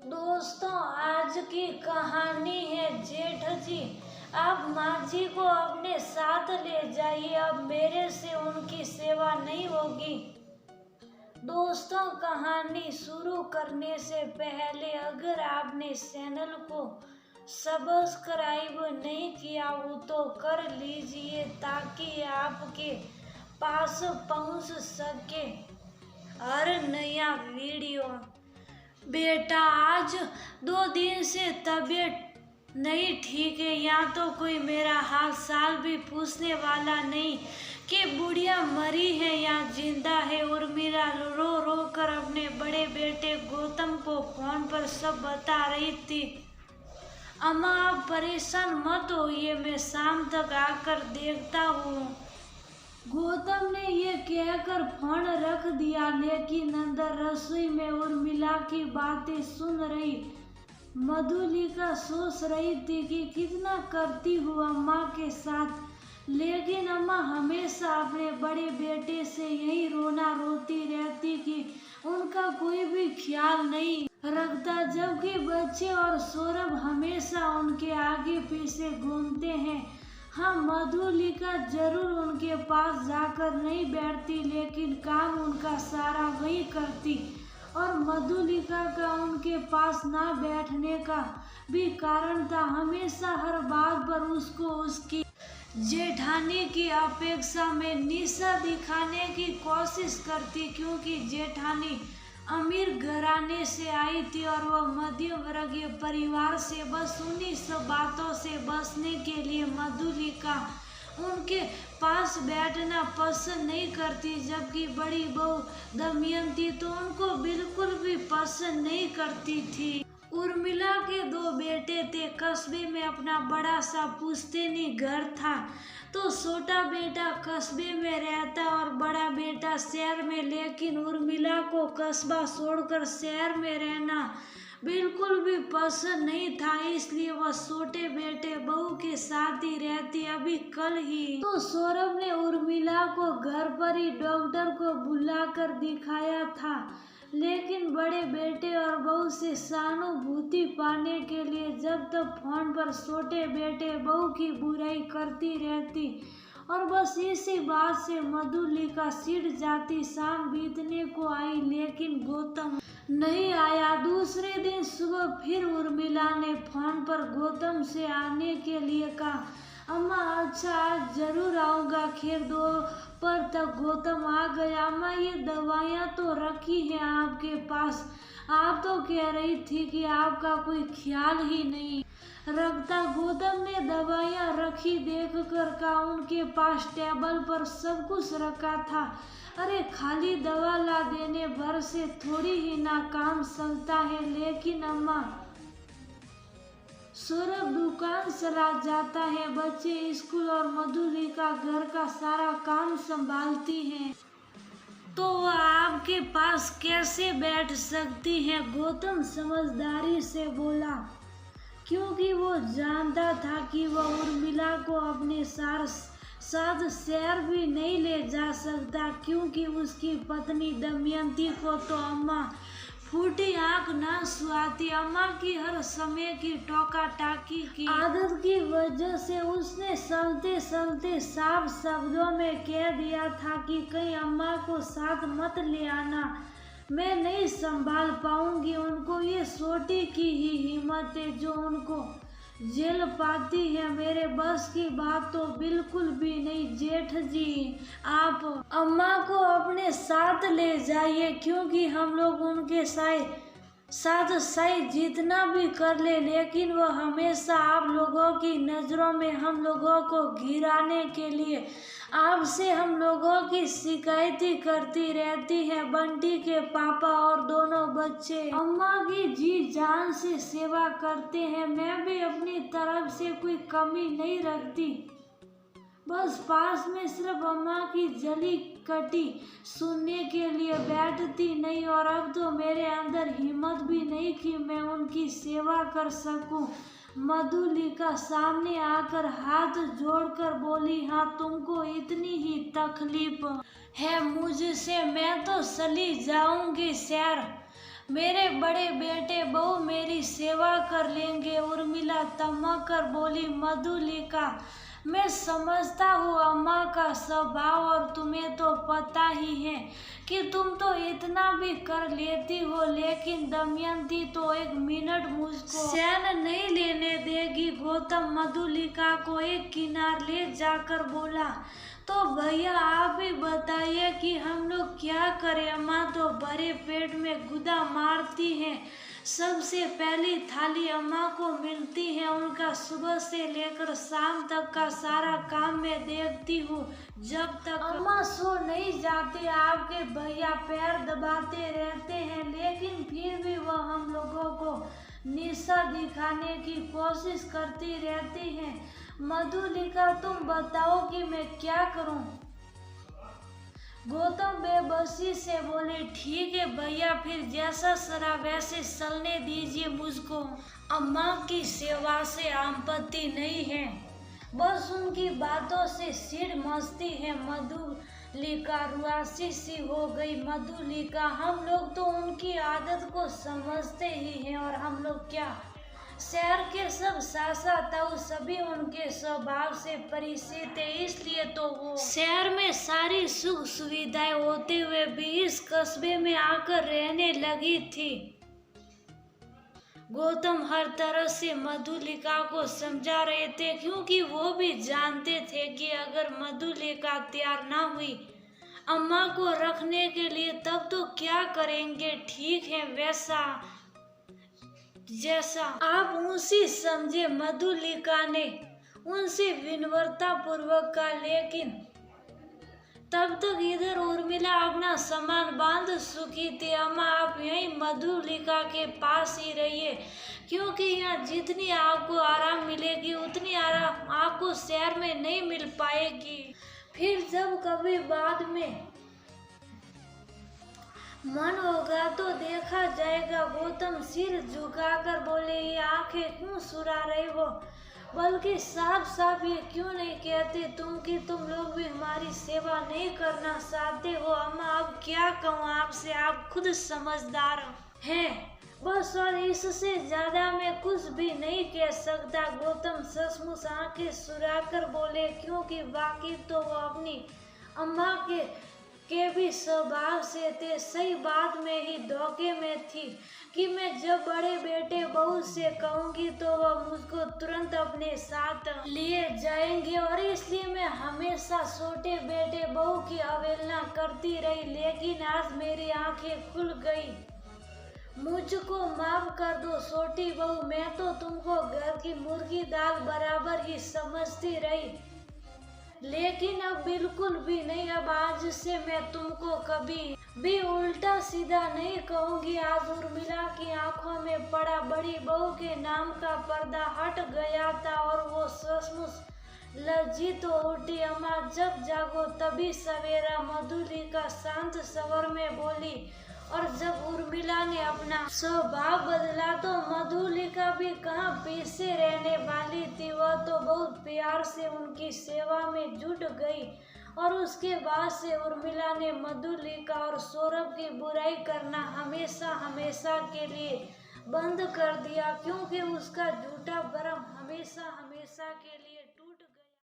दोस्तों, आज की कहानी है जेठ जी। आप माँ जी को अपने साथ ले जाइए, अब मेरे से उनकी सेवा नहीं होगी। दोस्तों, कहानी शुरू करने से पहले अगर आपने चैनल को सब्सक्राइब नहीं किया हो तो कर लीजिए ताकि आपके पास पहुंच सके हर नया वीडियो। बेटा, आज 2 दिन से तबीयत नहीं ठीक है। यहाँ तो कोई मेरा हाल साल भी पूछने वाला नहीं कि बुढ़िया मरी है या जिंदा है। उर्मिला रो रो कर अपने बड़े बेटे गौतम को फोन पर सब बता रही थी। अम्मा, आप परेशान मत होइए, मैं शाम तक आकर देखता हूँ। गौतम ने ये कहकर फोन रख दिया, लेकिन अंदर रसोई में उर्मिला की बातें सुन रही मधुलिका सोच रही थी कि कितना करती हूँ अम्मा के साथ, लेकिन अम्मा हमेशा अपने बड़े बेटे से यही रोना रोती रहती कि उनका कोई भी ख्याल नहीं रखता, जबकि बच्चे और सौरभ हमेशा उनके आगे पीछे घूमते हैं। हाँ, मधुलिका जरूर उनके पास जाकर नहीं बैठती, लेकिन काम उनका सारा वही करती। और मधुलिका का उनके पास ना बैठने का भी कारण था। हमेशा हर बात पर उसको उसकी जेठानी की अपेक्षा में नीचा दिखाने की कोशिश करती, क्योंकि जेठानी अमीर घराने से आई थी और वह मध्यम वर्गीय परिवार से। बस उन्हीं सब बातों से बचने के लिए मधुलिका उनके पास बैठना पसंद नहीं करती, जबकि बड़ी बहू दमयंती तो उनको बिल्कुल भी पसंद नहीं करती थी। उर्मिला के 2 बेटे थे। कस्बे में अपना बड़ा सा पुश्तैनी घर था, तो छोटा बेटा कस्बे में रहता और बड़ा बेटा शहर में। लेकिन उर्मिला को कस्बा छोड़कर शहर में रहना बिल्कुल भी पसंद नहीं था, इसलिए वह छोटे बेटे बहू के साथ ही रहती। अभी कल ही तो सौरभ ने उर्मिला को घर पर ही डॉक्टर को बुलाकर दिखाया था, लेकिन बड़े बेटे और बहू से सहानुभूति पाने के लिए जब तक फोन पर छोटे बेटे बहू की बुराई करती रहती और बस इसी बात से मधुलिका चिढ़ जाती। शाम बीतने को आई, लेकिन गौतम नहीं आया। दूसरे दिन सुबह फिर उर्मिला ने फोन पर गौतम से आने के लिए कहा। अम्मा, अच्छा आज जरूर आऊँगा। खैर दोपहर तक गौतम आ गया। अम्मा, ये दवाइयाँ तो रखी हैं आपके पास, आप तो कह रही थी कि आपका कोई ख्याल ही नहीं रखता। गौतम ने दवाइयाँ रखी देखकर कहा। उनके पास टेबल पर सब कुछ रखा था। अरे, खाली दवा ला देने भर से थोड़ी ही ना काम चलता है। लेकिन अम्मा, सौरभ दुकान चला जाता है, बच्चे स्कूल और मधुलिका घर का सारा काम संभालती हैं, तो वह आपके पास कैसे बैठ सकती है? गौतम समझदारी से बोला, क्योंकि वो जानता था कि वह उर्मिला को अपने साथ शहर भी नहीं ले जा सकता, क्योंकि उसकी पत्नी दमयंती को तो अम्मा फूटी आंख ना सुहाती। अम्मा की हर समय की टोका टाकी की आदत की वजह से उसने चलते चलते साफ शब्दों में कह दिया था कि कहीं अम्मा को साथ मत ले आना, मैं नहीं संभाल पाऊंगी उनको। ये छोटी की ही हिम्मत है जो उनको झेल पाती है, मेरे बस की बात तो बिल्कुल भी नहीं। जेठ जी, आप अम्मा को अपने साथ ले जाइए, क्योंकि हम लोग उनके साथ सही जितना भी कर ले, लेकिन वह हमेशा आप लोगों की नज़रों में हम लोगों को गिराने के लिए आपसे हम लोगों की शिकायती करती रहती है। बंटी के पापा और दोनों बच्चे अम्मा की जी जान से सेवा करते हैं, मैं भी अपनी तरफ से कोई कमी नहीं रखती, बस पास में सिर्फ अम्मा की जली कटी सुनने के लिए बैठती नहीं। और अब तो मेरे अंदर हिम्मत भी नहीं कि मैं उनकी सेवा कर सकूं। मधुलिका सामने आकर हाथ जोड़कर बोली, हाँ, तुमको इतनी ही तकलीफ है मुझसे, मैं तो चली जाऊंगी शहर। मेरे बड़े बेटे बहू मेरी तेरी सेवा कर लेंगे। उर्मिला तमक कर बोली। मधुलिका, मैं समझता हूँ अम्मा का स्वभाव, और तुम्हें तो पता ही है कि तुम तो इतना भी कर लेती हो, लेकिन दमयंती तो एक मिनट मुझको सहन नहीं लेने देगी। गौतम मधुलिका को एक किनार ले जाकर बोला, तो भैया आप ही बताइए कि हम लोग क्या करें। अम्मा तो भरे पेट में गुदा मारती हैं। सबसे पहली थाली अम्मा को मिलती है, उनका सुबह से लेकर शाम तक का सारा काम मैं देखती हूँ। जब तक अम्मा सो नहीं जाते आपके भैया पैर दबाते रहते हैं, लेकिन फिर भी वह हम लोगों को निशा दिखाने की कोशिश करती रहती हैं। मधुलिका, तुम बताओ कि मैं क्या करूं? गौतम बेबसी से बोले, ठीक है भैया, फिर जैसा सरा वैसे चलने दीजिए मुझको। अम्मा की सेवा से आपत्ति नहीं है, बस उनकी बातों से सिर मस्ती है। मधुलिका रुआसी सी हो गई। मधुलिका, हम लोग तो उनकी आदत को समझते ही हैं, और हम लोग क्या, शहर के सब सासा ताऊ सभी उनके स्वभाव से परिचित है, इसलिए तो वो शहर में सारी सुख सुविधाएं होते हुए भी इस कस्बे में आकर रहने लगी थी। गौतम हर तरह से मधुलिका को समझा रहे थे, क्योंकि वो भी जानते थे कि अगर मधुलिका तैयार ना हुई अम्मा को रखने के लिए, तब तो क्या करेंगे। ठीक है, वैसा जैसा आप उसी समझे। मधुलिका ने उनसे विनम्रता पूर्वक कहा, लेकिन तब तक इधर उर्मिला अपना सामान बांध चुकी थी। अम्मा आप यहीं मधुलिका के पास ही रहिए, क्योंकि यहाँ जितनी आपको आराम मिलेगी उतनी आराम आपको शहर में नहीं मिल पाएगी। फिर जब कभी बाद में मन होगा तो देखा जाएगा। गौतम सिर झुकाकर बोले, ये आंखें क्यों सुरा रहे हो? बल्कि साफ साफ ये क्यों नहीं कहते तुम कि तुम लोग भी हमारी सेवा नहीं करना चाहते हो? अम्मा अब क्या कहूँ आपसे, आप खुद समझदार हैं बस, और इससे ज्यादा मैं कुछ भी नहीं कह सकता। गौतम सचमुच आंखें सुराकर बोले, क्योंकि बाकी तो वो अपनी अम्मा के भी स्वभाव से थे। सही बात में ही धोखे में थी कि मैं जब बड़े बेटे बहू से कहूंगी तो वह मुझको तुरंत अपने साथ लिए जाएंगे, और इसलिए मैं हमेशा छोटे बेटे बहू की अवहेलना करती रही। लेकिन आज मेरी आंखें खुल गई। मुझको माफ कर दो छोटी बहू, मैं तो तुमको घर की मुर्गी दाल बराबर ही समझती रही, लेकिन अब बिल्कुल भी नहीं। अब आज से मैं तुमको कभी भी उल्टा सीधा नहीं कहूंगी। आज उर्मिला की आंखों में पड़ा बड़ी बहू के नाम का पर्दा हट गया था, और वो सचमुच लज्जित हो उठी। अम्मा जब जागो तभी सवेरा। मधुलिका शांत स्वर में बोली, और जब उर्मिला ने अपना स्वभाव बदला तो मधुलिका भी कहाँ पीछे रहने वाली थी। वह तो बहुत प्यार से उनकी सेवा में जुट गई, और उसके बाद से उर्मिला ने मधुलिका और सौरभ की बुराई करना हमेशा हमेशा के लिए बंद कर दिया, क्योंकि उसका झूठा भरम हमेशा हमेशा के लिए